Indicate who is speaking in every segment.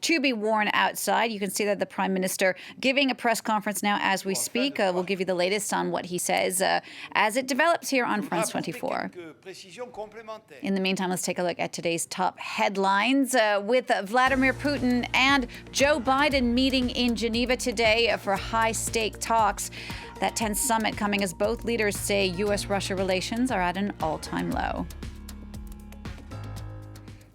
Speaker 1: to be worn outside. You can see that the Prime Minister giving a press conference now as we speak. We'll give you the latest on what he says as it develops here on France 24. In the meantime, let's take a look at today's top headlines with Vladimir Putin and Joe Biden meeting in Geneva today for high-stake talks. That tense summit coming as both leaders say U.S.-Russia relations are at an all-time low.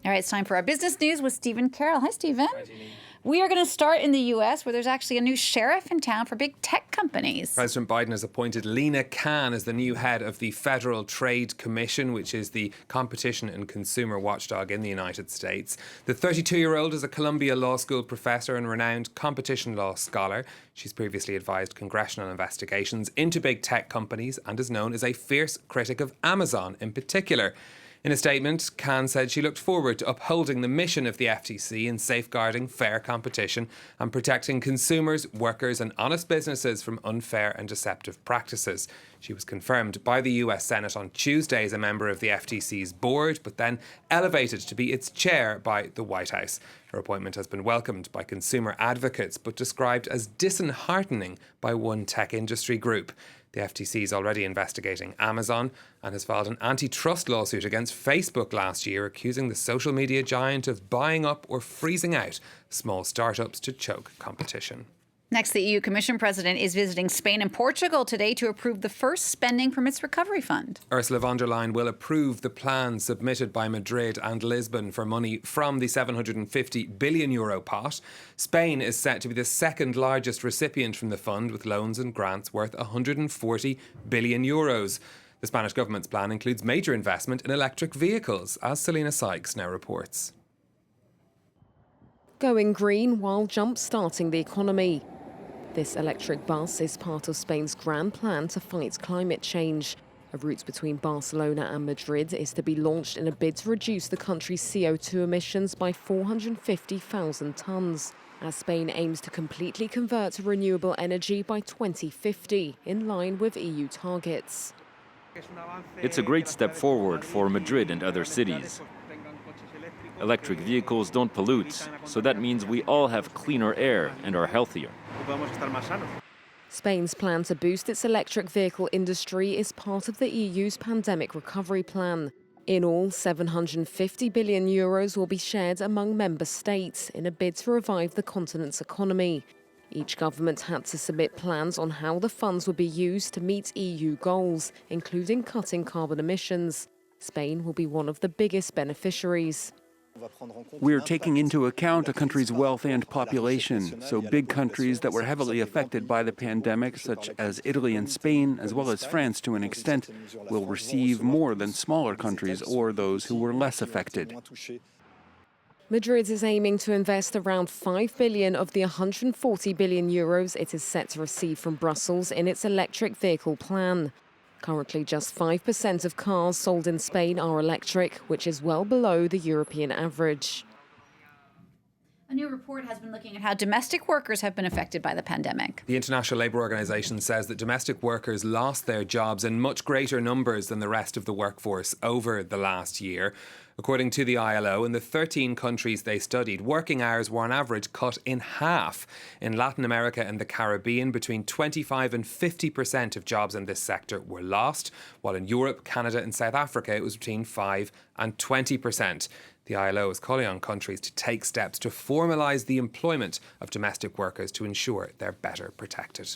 Speaker 1: All right, it's time for our business news with Stephen Carroll. Hi, Stephen.
Speaker 2: Hi, Jeannie.
Speaker 1: We are going to start in the U.S., where there's actually a new sheriff in town for big tech companies.
Speaker 2: President Biden has appointed Lina Khan as the new head of the Federal Trade Commission, which is the competition and consumer watchdog in the United States. The 32-year-old is a Columbia Law School professor and renowned competition law scholar. She's previously advised congressional investigations into big tech companies and is known as a fierce critic of Amazon in particular. In a statement, Khan said she looked forward to upholding the mission of the FTC in safeguarding fair competition and protecting consumers, workers and honest businesses from unfair and deceptive practices. She was confirmed by the US Senate on Tuesday as a member of the FTC's board, but then elevated to be its chair by the White House. Her appointment has been welcomed by consumer advocates, but described as disheartening by one tech industry group. The FTC is already investigating Amazon and has filed an antitrust lawsuit against Facebook last year, accusing the social media giant of buying up or freezing out small startups to choke competition.
Speaker 1: Next, the EU Commission President is visiting Spain and Portugal today to approve the first spending from its recovery fund.
Speaker 2: Ursula von der Leyen will approve the plans submitted by Madrid and Lisbon for money from the €750 billion pot. Spain is set to be the second largest recipient from the fund, with loans and grants worth €140 billion. The Spanish government's plan includes major investment in electric vehicles, as Selena Sykes now reports.
Speaker 3: Going green while jump-starting the economy. This electric bus is part of Spain's grand plan to fight climate change. A route between Barcelona and Madrid is to be launched in a bid to reduce the country's CO2 emissions by 450,000 tonnes, as Spain aims to completely convert to renewable energy by 2050, in line with EU targets.
Speaker 4: It's a great step forward for Madrid and other cities. Electric vehicles don't pollute, so that means we all have cleaner air and are healthier.
Speaker 3: Spain's plan to boost its electric vehicle industry is part of the EU's pandemic recovery plan. In all, €750 billion will be shared among member states in a bid to revive the continent's economy. Each government had to submit plans on how the funds would be used to meet EU goals, including cutting carbon emissions. Spain will be one of the biggest beneficiaries.
Speaker 5: We're taking into account a country's wealth and population, so big countries that were heavily affected by the pandemic, such as Italy and Spain, as well as France to an extent, will receive more than smaller countries or those who were less affected.
Speaker 3: Madrid is aiming to invest around €5 billion of the €140 billion it is set to receive from Brussels in its electric vehicle plan. Currently, just 5% of cars sold in Spain are electric, which is well below the European average.
Speaker 1: A new report has been looking at how domestic workers have been affected by the pandemic.
Speaker 2: The International Labour Organization says that domestic workers lost their jobs in much greater numbers than the rest of the workforce over the last year. According to the ILO, in the 13 countries they studied, working hours were on average cut in half. In Latin America and the Caribbean, between 25 and 50% of jobs in this sector were lost, while in Europe, Canada and South Africa it was between 5 and 20%. The ILO is calling on countries to take steps to formalise the employment of domestic workers to ensure they're better protected.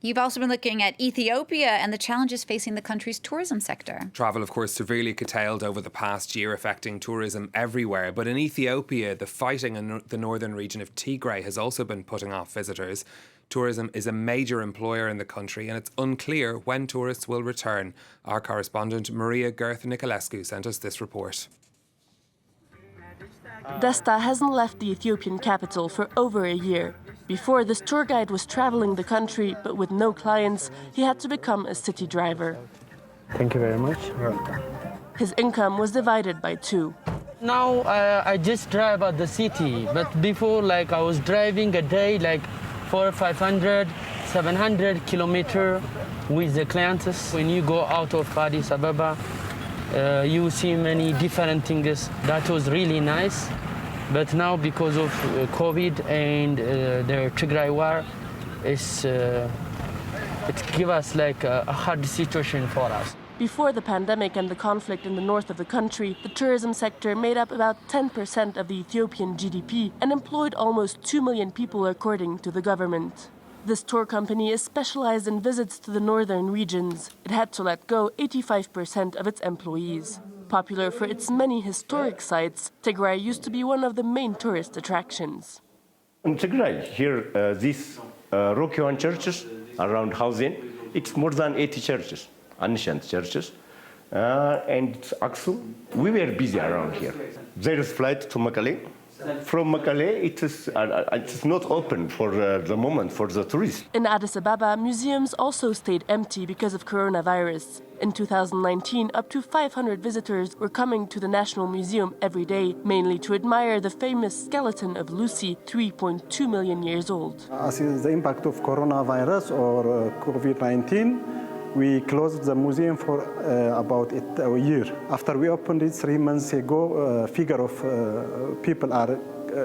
Speaker 1: You've also been looking at Ethiopia and the challenges facing the country's tourism sector.
Speaker 2: Travel, of course, severely curtailed over the past year, affecting tourism everywhere. But in Ethiopia, the fighting in the northern region of Tigray has also been putting off visitors. Tourism is a major employer in the country, and it's unclear when tourists will return. Our correspondent Maria Girth Nicolescu sent us this report.
Speaker 6: Desta hasn't left the Ethiopian capital for over a year. Before, this tour guide was traveling the country, but with no clients, he had to become a city driver.
Speaker 7: Thank you very much.
Speaker 6: His income was divided by two.
Speaker 7: Now I just drive at the city, but before, I was driving a day 500, 700 kilometers with the clients. When you go out of Addis Ababa, you see many different things. That was really nice. But now, because of COVID and the Tigray war, it gives us like a hard situation for us.
Speaker 6: Before the pandemic and the conflict in the north of the country, the tourism sector made up about 10% of the Ethiopian GDP and employed almost 2 million people, according to the government. This tour company is specialized in visits to the northern regions. It had to let go 85% of its employees. Popular for its many historic sites, Tigray used to be one of the main tourist attractions.
Speaker 8: In Tigray, here, these Rokiwan churches around Hausen, it's more than 80 churches. Ancient churches, and Aksum. We were busy around here. There is flight to Mekelle. From Mekelle, it is not open for the moment for the tourists.
Speaker 6: In Addis Ababa, museums also stayed empty because of coronavirus. In 2019, up to 500 visitors were coming to the National Museum every day, mainly to admire the famous skeleton of Lucy, 3.2 million years old.
Speaker 9: As the impact of coronavirus or COVID-19, we closed the museum for about a year. After we opened it 3 months ago, figure of people are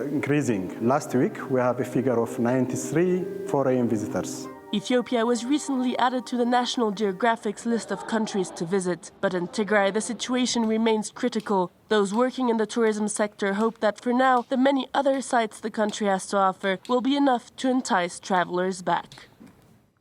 Speaker 9: increasing. Last week, we have a figure of 93 foreign visitors.
Speaker 6: Ethiopia was recently added to the National Geographic's list of countries to visit. But in Tigray, the situation remains critical. Those working in the tourism sector hope that for now, the many other sites the country has to offer will be enough to entice travelers back.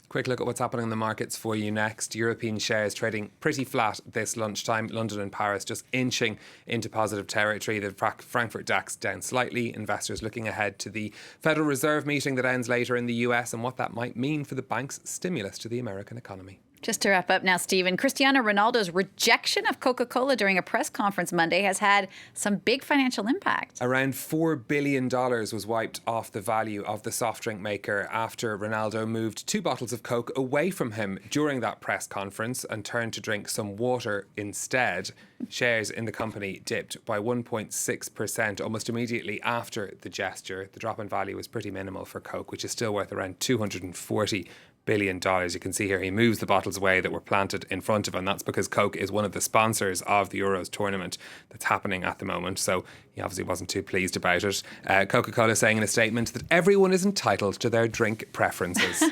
Speaker 2: Quick look at what's happening in the markets for you next. European shares trading pretty flat this lunchtime. London and Paris just inching into positive territory. The Frankfurt DAX down slightly. Investors looking ahead to the Federal Reserve meeting that ends later in the US and what that might mean for the bank's stimulus to the American economy.
Speaker 1: Just to wrap up now, Stephen, Cristiano Ronaldo's rejection of Coca-Cola during a press conference Monday has had some big financial impact.
Speaker 2: Around $4 billion was wiped off the value of the soft drink maker after Ronaldo moved 2 bottles of Coke away from him during that press conference and turned to drink some water instead. Shares in the company dipped by 1.6% almost immediately after the gesture. The drop in value was pretty minimal for Coke, which is still worth around $240 billion. You can see here he moves the bottles away that were planted in front of him. That's because Coke is one of the sponsors of the Euros tournament that's happening at the moment. So he obviously wasn't too pleased about it. Coca-Cola saying in a statement that everyone is entitled to their drink preferences,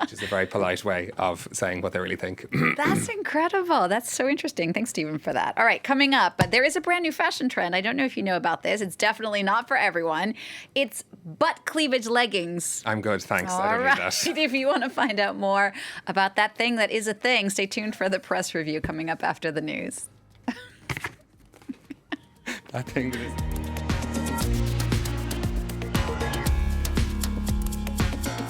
Speaker 2: which is a very polite way of saying what they really think.
Speaker 1: That's incredible. That's so interesting. Thanks, Stephen, for that. All right, coming up, but there is a brand new fashion trend. I don't know if you know about this. It's definitely not for everyone. It's butt cleavage leggings.
Speaker 2: I'm good, thanks. I don't need that.
Speaker 1: If you want to find out more about that thing that is a thing, stay tuned for the press review coming up after the news.
Speaker 2: That thing is...